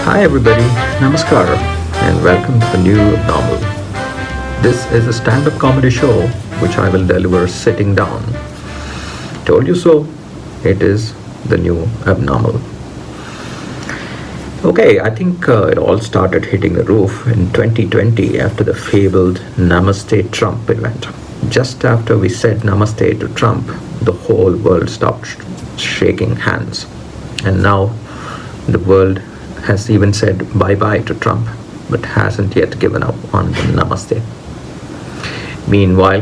Hi everybody, Namaskar, and welcome to the new Abnormal. This is a stand-up comedy show which I will deliver sitting down. Told you so, it is the new Abnormal. Okay, I think it all started hitting the roof in 2020 after the fabled Namaste Trump event. Just after we said Namaste to Trump, the whole world stopped shaking hands. And now the world has even said bye-bye to Trump, but hasn't yet given up on Namaste. Meanwhile,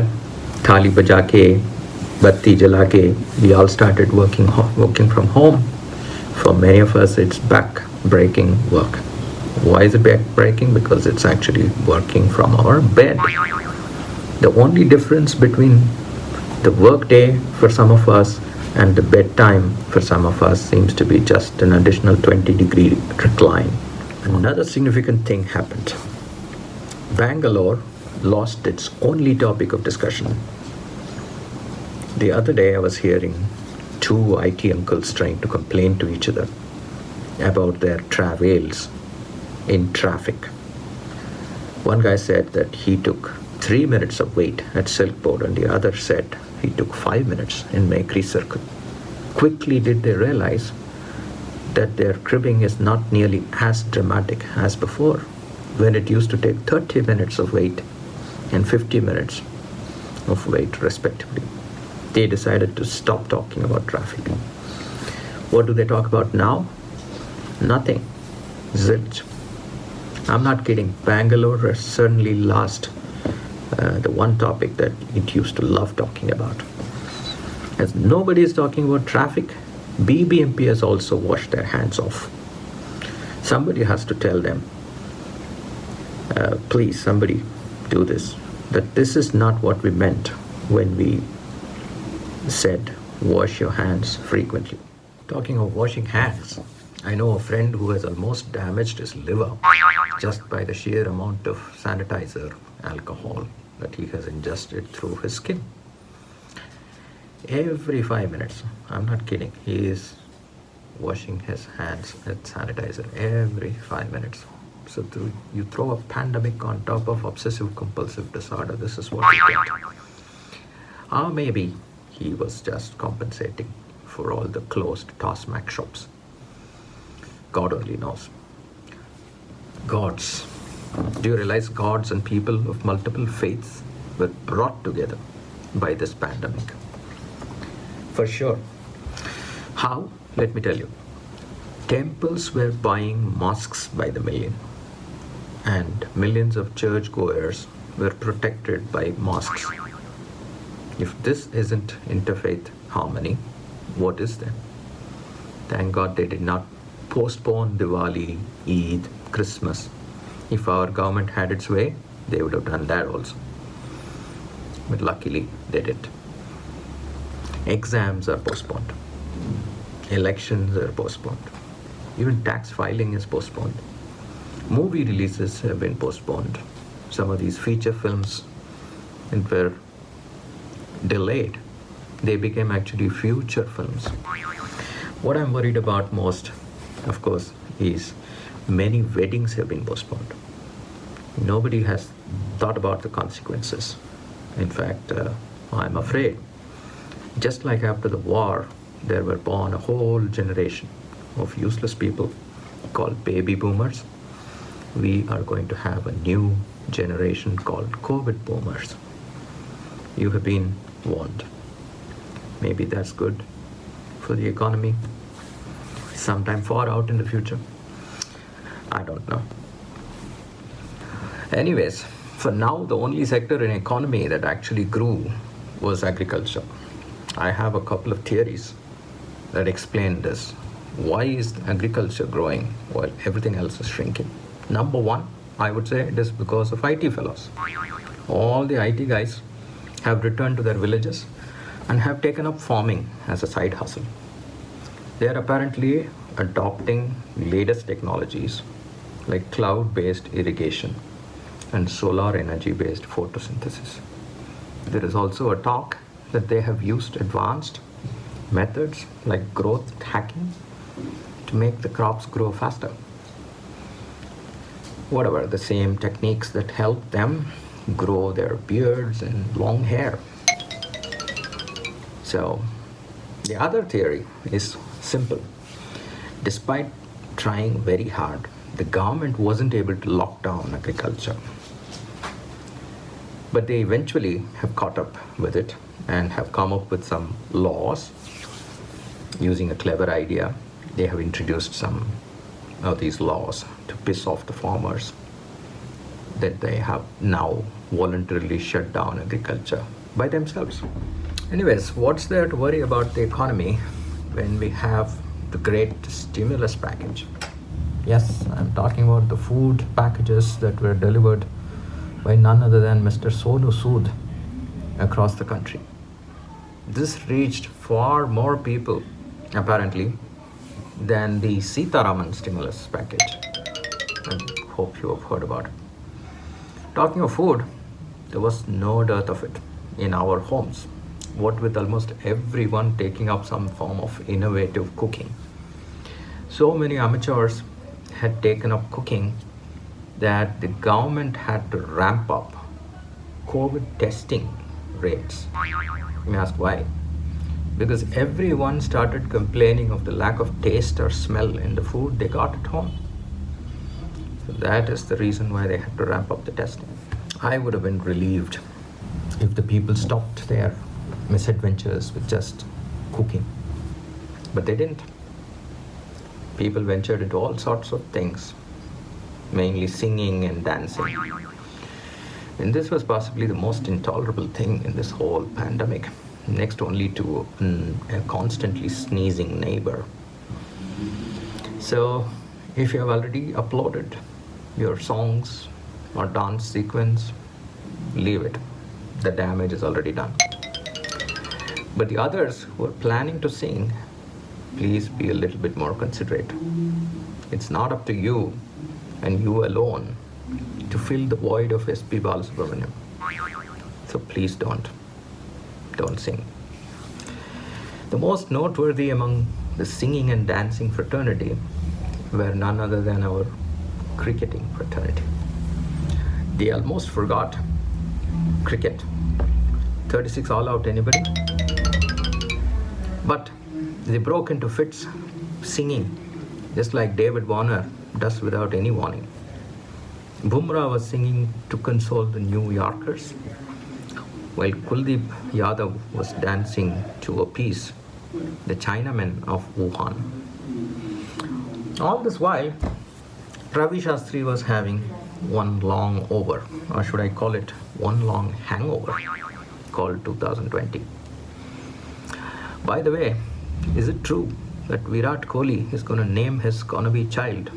thali baja ke, batti jala ke, we all started working from home. For many of us, it's back-breaking work. Why is it back-breaking? Because it's actually working from our bed. The only difference between the work day for some of us and the bedtime for some of us seems to be just an additional 20-degree recline. Another significant thing happened. Bangalore lost its only topic of discussion. The other day I was hearing two IT uncles trying to complain to each other about their travails in traffic. One guy said that he took 3 minutes of wait at Silkboard, and the other said he took 5 minutes in Mekri Circle. Quickly did they realize that their cribbing is not nearly as dramatic as before, when it used to take 30 minutes of wait and 50 minutes of wait respectively. They decided to stop talking about traffic. What do they talk about now? Nothing. Zilch. I'm not kidding. Bangalore has certainly lost the one topic that it used to love talking about. As nobody is talking about traffic, BBMP has also washed their hands off. Somebody has to tell them, please, somebody do this, that this is not what we meant when we said wash your hands frequently. Talking of washing hands, I know a friend who has almost damaged his liver just by the sheer amount of sanitizer, alcohol that he has ingested through his skin. Every 5 minutes, I'm not kidding, he is washing his hands with sanitizer every 5 minutes. So you throw a pandemic on top of obsessive compulsive disorder, this is what you get. Or maybe he was just compensating for all the closed Tosmac shops. God only knows. Gods. Do you realize gods and people of multiple faiths were brought together by this pandemic? For sure. How? Let me tell you. Temples were buying mosques by the million, and millions of churchgoers were protected by mosques. If this isn't interfaith harmony, what is then? Thank God they did not postpone Diwali, Eid, Christmas. If our government had its way, they would have done that also. But luckily, they didn't. Exams are postponed. Elections are postponed. Even tax filing is postponed. Movie releases have been postponed. Some of these feature films were delayed. They became actually future films. What I'm worried about most, of course, is many weddings have been postponed. Nobody has thought about the consequences. In fact, I'm afraid, just like after the war, there were born a whole generation of useless people called baby boomers. We are going to have a new generation called COVID boomers. You have been warned. Maybe that's good for the economy sometime far out in the future. I don't know. Anyways, for now, the only sector in economy that actually grew was agriculture. I have a couple of theories that explain this. Why is agriculture growing while everything else is shrinking? Number one, I would say it is because of IT fellows. All the IT guys have returned to their villages and have taken up farming as a side hustle. They are apparently adopting latest technologies like cloud-based irrigation and solar energy-based photosynthesis. There is also a talk that they have used advanced methods like growth hacking to make the crops grow faster. whatever, the same techniques that help them grow their beards and long hair. So, the other theory is simple. Despite trying very hard, the government wasn't able to lock down agriculture. But they eventually have caught up with it and have come up with some laws. Using a clever idea, they have introduced some of these laws to piss off the farmers, that they have now voluntarily shut down agriculture by themselves. Anyways, what's there to worry about the economy when we have the great stimulus package? Yes, I'm talking about the food packages that were delivered by none other than Mr. Sonu Sood across the country. This reached far more people, apparently, than the Sitaraman stimulus package. I hope you have heard about it. Talking of food, there was no dearth of it in our homes. What with almost everyone taking up some form of innovative cooking. So many amateurs had taken up cooking that the government had to ramp up COVID testing rates. You may ask why? Because everyone started complaining of the lack of taste or smell in the food they got at home. So that is the reason why they had to ramp up the testing. I would have been relieved if the people stopped their misadventures with just cooking. But they didn't. People ventured into all sorts of things, mainly singing and dancing. And this was possibly the most intolerable thing in this whole pandemic, next only to a constantly sneezing neighbor. So, if you have already uploaded your songs or dance sequence, leave it. The damage is already done. But the others who are planning to sing, please be a little bit more considerate. It's not up to you and you alone to fill the void of S.P. Balasubramaniam. So please don't sing. The most noteworthy among the singing and dancing fraternity were none other than our cricketing fraternity. They almost forgot cricket. 36 all out, anybody? But they broke into fits singing, just like David Warner does without any warning. Bumrah was singing to console the New Yorkers, while Kuldeep Yadav was dancing to appease the Chinamen of Wuhan. All this while, Ravi Shastri was having one long over, or should I call it one long hangover, called 2020. By the way, is it true that Virat Kohli is going to name his gonna-be child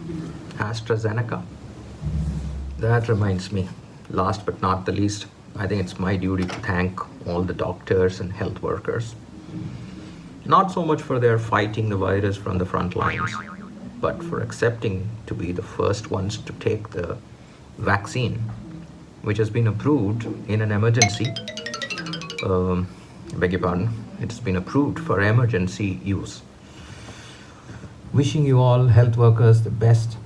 AstraZeneca? That reminds me, last but not the least, I think it's my duty to thank all the doctors and health workers. Not so much for their fighting the virus from the front lines, but for accepting to be the first ones to take the vaccine, which has been approved in an emergency. Beg your pardon, it's been approved for emergency use. Wishing you all health workers the best.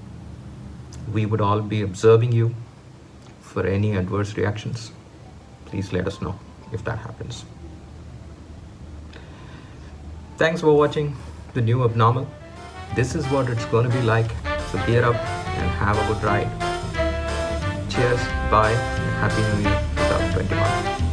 We would all be observing you for any adverse reactions. Please let us know if that happens. Thanks for watching the new abnormal. This is what it's going to be like. So gear up and have a good ride. Cheers, bye, and Happy New Year 2021.